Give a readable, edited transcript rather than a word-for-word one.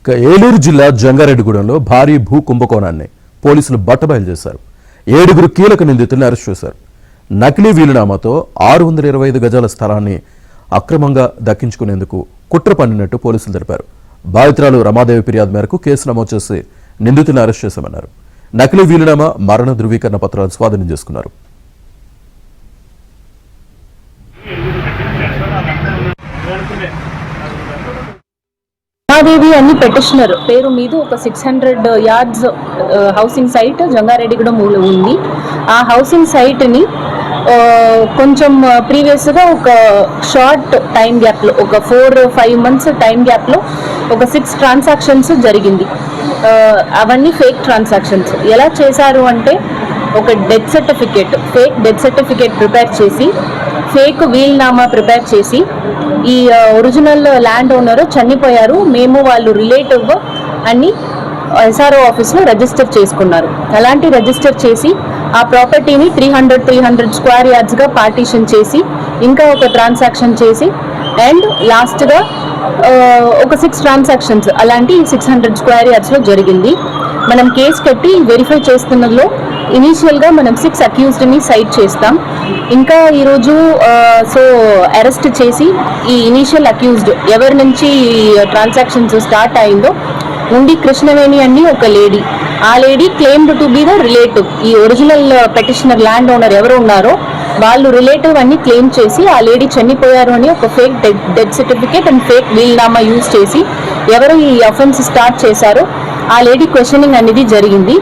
ఏలూరు జిల్లా జంగారెడ్డిగూడెంలో భారీ భూ కుంభకోణాన్ని పోలీసులు బట్టబయలు చేశారు. 7 కీలక నిందితులను అరెస్ట్ చేశారు. నకిలీ వీలునామాతో 625 గజాల స్థలాన్ని అక్రమంగా దక్కించుకునేందుకు కుట్ర పన్నినట్టు పోలీసులు తెలిపారు. బాధితురాలు రమాదేవి ఫిర్యాదు మేరకు కేసు నమోదు చేసి నిందితులను అరెస్ట్ చేశామన్నారు. నకిలీ వీలునామా, మరణ ధృవీకరణ పత్రాలు స్వాధీనం చేసుకున్నారు. రమాదేవి అని పెటిషనర్ పేరు మీద ఒక 600 yards హౌసింగ్ సైట్ జంగారెడ్డిగూడెం ఉంది. ఆ హౌసింగ్ సైట్ని కొంచెం ప్రీవియస్గా ఒక షార్ట్ టైం గ్యాప్లో ఒక 4-5 months టైం గ్యాప్లో ఒక 6 transactions జరిగింది. అవన్నీ ఫేక్ ట్రాన్సాక్షన్స్. ఎలా చేశారు అంటే ఒక ఫేక్ డెత్ సర్టిఫికేట్ ప్రిపేర్ చేసి, ఫేక్ వీల్నామా ప్రిపేర్ చేసి, ఈ ఒరిజినల్ ల్యాండ్ ఓనర్ చనిపోయారు, మేము వాళ్ళు రిలేటివ్ అని SRO ఆఫీస్లో రిజిస్టర్ చేసుకున్నారు. అలాంటి రిజిస్టర్ చేసి ఆ ప్రాపర్టీని 300 స్క్వేర్ యార్డ్స్గా పార్టీషన్ చేసి, ఇంకా ఒక ట్రాన్సాక్షన్ చేసి, అండ్ లాస్ట్గా ఒక 6 transactions అలాంటి 600 స్క్వేర్ యార్డ్స్లో జరిగింది. మనం కేసు కట్టి వెరిఫై చేస్తున్నలో ఇనీషియల్గా మనం 6 అక్యూజ్డ్ని సైట్ చేస్తాం. ఇంకా ఈరోజు అరెస్ట్ చేసి ఈ ఇనీషియల్ అక్యూజ్డ్ ఎవరి నుంచి ట్రాన్సాక్షన్స్ స్టార్ట్ అయిందో ఉండి కృష్ణవేణి అని ఒక లేడీ, ఆ lady claimed to be the relative. ఈ ఒరిజినల్ పెటిషనర్ ల్యాండ్ ఓనర్ ఎవరు ఉన్నారో వాళ్ళు రిలేటివ్ అని క్లెయిమ్ చేసి ఆ లేడీ చనిపోయారు అని ఒక fake death certificate and fake వీల్నామా యూజ్ చేసి ఎవరు ఈ అఫెన్స్ స్టార్ట్ చేశారో ఆ లేడీ క్వశ్చనింగ్ అనేది జరిగింది.